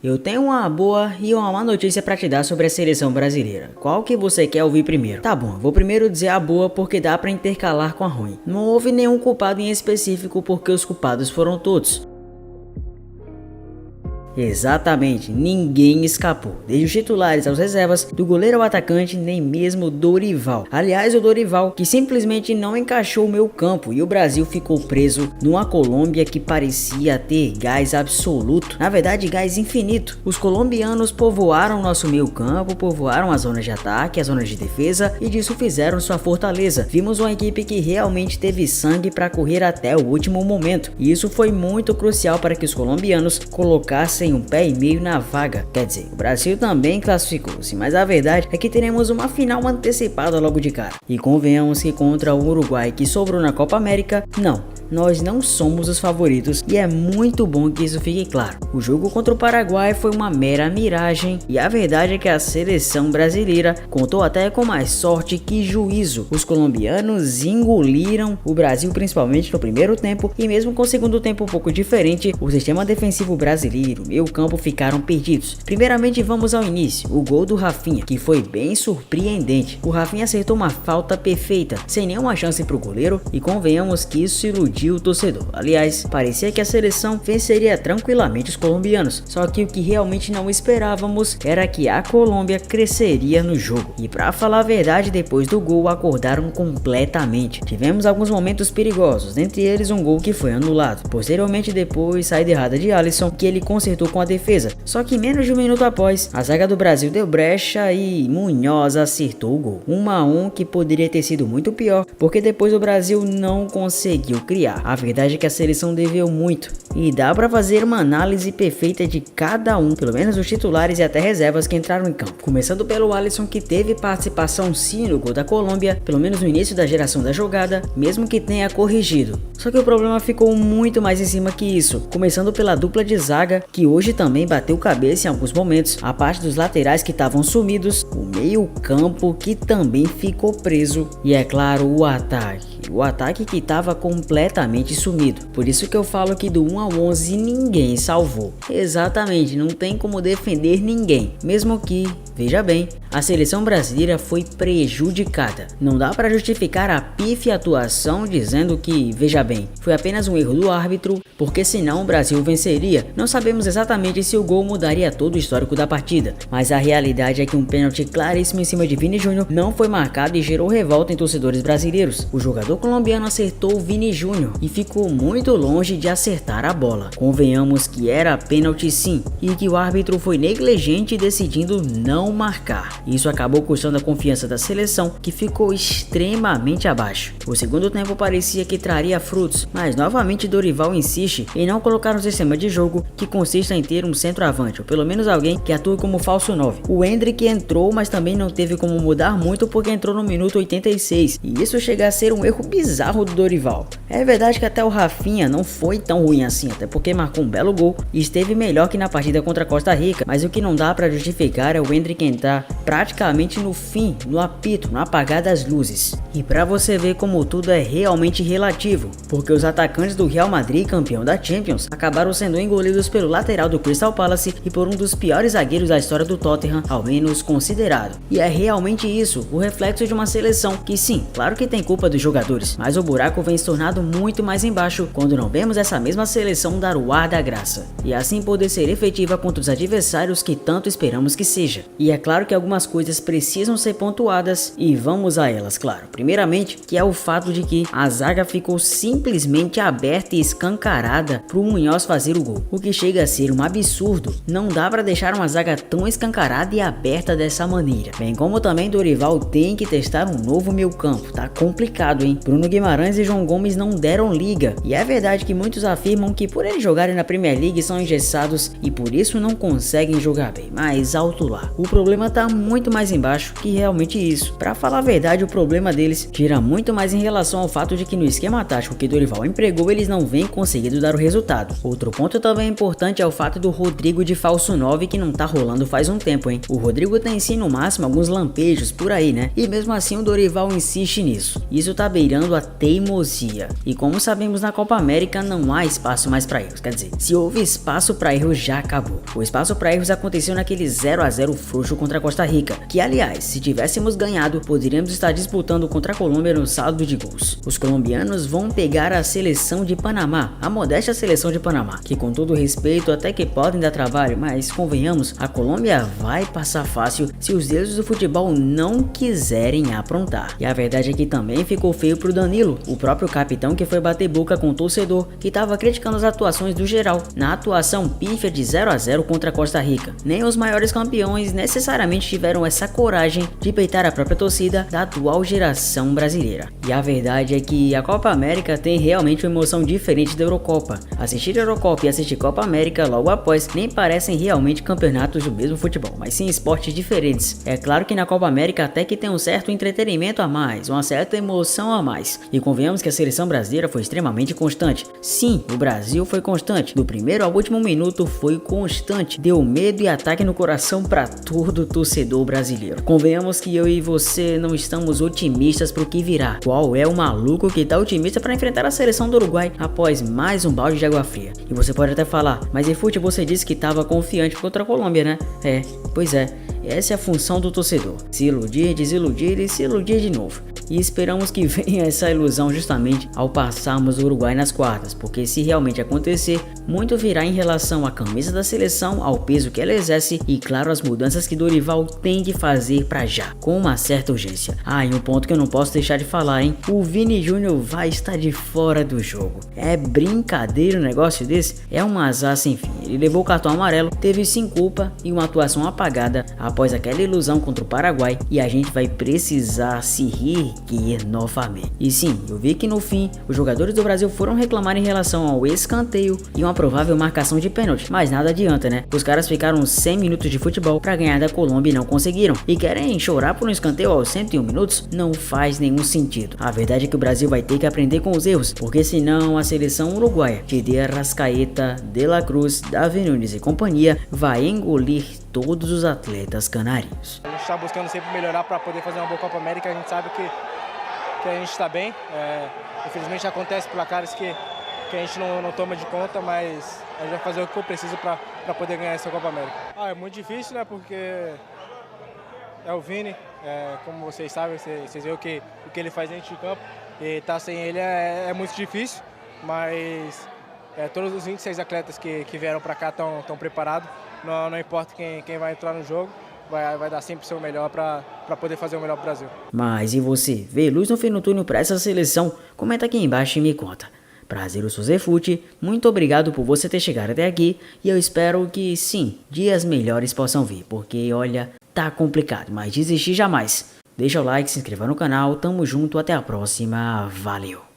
Eu tenho uma boa e uma má notícia pra te dar sobre a seleção brasileira. Qual que você quer ouvir primeiro? Tá bom, vou primeiro dizer a boa porque dá pra intercalar com a ruim. Não houve nenhum culpado em específico porque os culpados foram todos. Exatamente, ninguém escapou, desde os titulares aos reservas, do goleiro ao atacante, nem mesmo Dorival. Aliás, o Dorival que simplesmente não encaixou o meio campo e o Brasil ficou preso numa Colômbia que parecia ter gás absoluto, na verdade gás infinito. Os colombianos povoaram nosso meio campo, povoaram as zonas de ataque, as zonas de defesa e disso fizeram sua fortaleza. Vimos uma equipe que realmente teve sangue para correr até o último momento e isso foi muito crucial para que os colombianos colocassem um pé e meio na vaga. Quer dizer, o Brasil também classificou-se, mas a verdade é que teremos uma final antecipada logo de cara. E convenhamos que contra o Uruguai que sobrou na Copa América, nós não somos os favoritos e é muito bom que isso fique claro. O jogo contra o Paraguai foi uma mera miragem e a verdade é que a seleção brasileira contou até com mais sorte que juízo. Os colombianos engoliram o Brasil principalmente no primeiro tempo e mesmo com o segundo tempo um pouco diferente, o sistema defensivo brasileiro e o campo ficaram perdidos. Primeiramente vamos ao início, o gol do Rafinha, que foi bem surpreendente. O Rafinha acertou uma falta perfeita, sem nenhuma chance para o goleiro e convenhamos que isso iludiu o torcedor. Aliás, parecia que a seleção venceria tranquilamente os colombianos, só que o que realmente não esperávamos era que a Colômbia cresceria no jogo. E para falar a verdade, depois do gol acordaram completamente. Tivemos alguns momentos perigosos, dentre eles um gol que foi anulado. Posteriormente depois, saída errada de Alisson, que ele consertou com a defesa, só que menos de um minuto após, a zaga do Brasil deu brecha e Munhoz acertou o gol. 1-1 que poderia ter sido muito pior, porque depois o Brasil não conseguiu criar. A verdade é que a seleção deveu muito e dá pra fazer uma análise perfeita de cada um, pelo menos os titulares e até reservas que entraram em campo. Começando pelo Alisson, que teve participação sim no gol da Colômbia, pelo menos no início da geração da jogada, mesmo que tenha corrigido. Só que o problema ficou muito mais em cima que isso, começando pela dupla de zaga, que hoje também bateu cabeça em alguns momentos, a parte dos laterais que estavam sumidos, o meio campo que também ficou preso e é claro o ataque que estava completamente sumido. Por isso que eu falo que do 1 ao 11 ninguém salvou. Exatamente, não tem como defender ninguém, mesmo que, veja bem, a seleção brasileira foi prejudicada. Não dá para justificar a pífia atuação dizendo que, veja bem, foi apenas um erro do árbitro, porque senão o Brasil venceria. Não sabemos exatamente se o gol mudaria todo o histórico da partida, mas a realidade é que um pênalti claríssimo em cima de Vini Júnior não foi marcado e gerou revolta em torcedores brasileiros. O jogador colombiano acertou o Vini Júnior e ficou muito longe de acertar a bola. Convenhamos que era pênalti sim, e que o árbitro foi negligente decidindo não marcar. Isso acabou custando a confiança da seleção, que ficou extremamente abaixo. O segundo tempo parecia que traria frutos, mas novamente Dorival insiste em não colocar um sistema de jogo que consista em ter um centroavante, ou pelo menos alguém que atue como falso 9. O Endrick entrou, mas também não teve como mudar muito porque entrou no minuto 86, e isso chega a ser um erro bizarro do Dorival. É verdade que até o Rafinha não foi tão ruim assim, até porque marcou um belo gol e esteve melhor que na partida contra a Costa Rica, mas o que não dá para justificar é o Endrick entrar praticamente no fim, no apito, no apagar das luzes. E para você ver como tudo é realmente relativo, porque os atacantes do Real Madrid, campeão da Champions, acabaram sendo engolidos pelo lateral do Crystal Palace e por um dos piores zagueiros da história do Tottenham, ao menos considerado. E é realmente isso, o reflexo de uma seleção que sim, claro que tem culpa dos jogadores, mas o buraco vem se tornando muito mais embaixo quando não vemos essa mesma seleção dar o ar da graça, e assim poder ser efetiva contra os adversários que tanto esperamos que seja. E é claro que algumas coisas precisam ser pontuadas e vamos a elas, claro. Primeiramente, que é o fato de que a zaga ficou simplesmente aberta e escancarada para o Munhoz fazer o gol, o que chega a ser um absurdo. Não dá para deixar uma zaga tão escancarada e aberta dessa maneira. Bem como também Dorival tem que testar um novo meio campo, tá complicado, hein? Bruno Guimarães e João Gomes não deram liga, e é verdade que muitos afirmam que por eles jogarem na Premier League são engessados e por isso não conseguem jogar bem, mas alto lá. O problema tá muito muito mais embaixo que realmente isso. Pra falar a verdade, o problema deles gira muito mais em relação ao fato de que no esquema tático que Dorival empregou, eles não vêm conseguindo dar o resultado. Outro ponto também importante é o fato do Rodrigo de falso 9 que não tá rolando faz um tempo, hein? O Rodrigo tem sim no máximo alguns lampejos por aí, né? E mesmo assim o Dorival insiste nisso. Isso tá beirando a teimosia. E como sabemos, na Copa América não há espaço mais pra erros. Quer dizer, se houve espaço pra erros, já acabou. O espaço pra erros aconteceu naquele 0 a 0 frouxo contra a Costa Rica, que aliás, se tivéssemos ganhado, poderíamos estar disputando contra a Colômbia no saldo de gols. Os colombianos vão pegar a seleção de Panamá, a modesta seleção de Panamá, que com todo respeito até que podem dar trabalho, mas convenhamos, a Colômbia vai passar fácil se os deuses do futebol não quiserem aprontar. E a verdade é que também ficou feio pro Danilo, o próprio capitão que foi bater boca com o torcedor que tava criticando as atuações do geral, na atuação pífia de 0 a 0 contra a Costa Rica. Nem os maiores campeões necessariamente tiveram essa coragem de peitar a própria torcida da atual geração brasileira. E a verdade é que a Copa América tem realmente uma emoção diferente da Eurocopa. Assistir a Eurocopa e assistir Copa América logo após nem parecem realmente campeonatos do mesmo futebol, mas sim esportes diferentes. É claro que na Copa América até que tem um certo entretenimento a mais, uma certa emoção a mais. E convenhamos que a seleção brasileira foi extremamente constante. Sim, o Brasil foi constante. Do primeiro ao último minuto foi constante. Deu medo e ataque no coração para todo torcedor brasileiro. Convenhamos que eu e você não estamos otimistas pro que virá. Qual é o maluco que tá otimista para enfrentar a seleção do Uruguai após mais um balde de água fria? E você pode até falar, mas Efute, você disse que tava confiante contra a Colômbia, né? Pois é. Essa é a função do torcedor, se iludir, desiludir e se iludir de novo. E esperamos que venha essa ilusão justamente ao passarmos o Uruguai nas quartas, porque se realmente acontecer, muito virá em relação à camisa da seleção, ao peso que ela exerce e claro as mudanças que Dorival tem de fazer pra já, com uma certa urgência. E um ponto que eu não posso deixar de falar, hein? O Vini Júnior vai estar de fora do jogo. É brincadeira um negócio desse? É um azar sem fim. Ele levou o cartão amarelo, teve sem culpa e uma atuação apagada após aquela ilusão contra o Paraguai e a gente vai precisar se reerguer novamente. E sim, eu vi que no fim os jogadores do Brasil foram reclamar em relação ao escanteio e uma provável marcação de pênalti, mas nada adianta, né? Os caras ficaram 100 minutos de futebol para ganhar da Colômbia e não conseguiram. E querem chorar por um escanteio aos 101 minutos? Não faz nenhum sentido. A verdade é que o Brasil vai ter que aprender com os erros, porque senão a seleção uruguaia de Arrascaeta, De La Cruz, David Nunes e companhia vai engolir todos os atletas canários. A gente está buscando sempre melhorar para poder fazer uma boa Copa América. A gente sabe que a gente está bem. Infelizmente acontece placares que a gente não toma de conta, mas a gente vai fazer o que for preciso para poder ganhar essa Copa América. É muito difícil, né? Porque é o Vini, como vocês sabem, vocês veem o que ele faz dentro de campo. E estar sem ele é muito difícil, mas todos os 26 atletas que vieram para cá estão preparados. Não importa quem vai entrar no jogo, vai dar sempre o seu melhor para poder fazer o melhor pro Brasil. Mas e você? Vê luz no fim do túnel para essa seleção? Comenta aqui embaixo e me conta. Prazer, eu sou Zefute, muito obrigado por você ter chegado até aqui e eu espero que sim, dias melhores possam vir, porque olha, tá complicado, mas desistir jamais. Deixa o like, se inscreva no canal, tamo junto, até a próxima, valeu!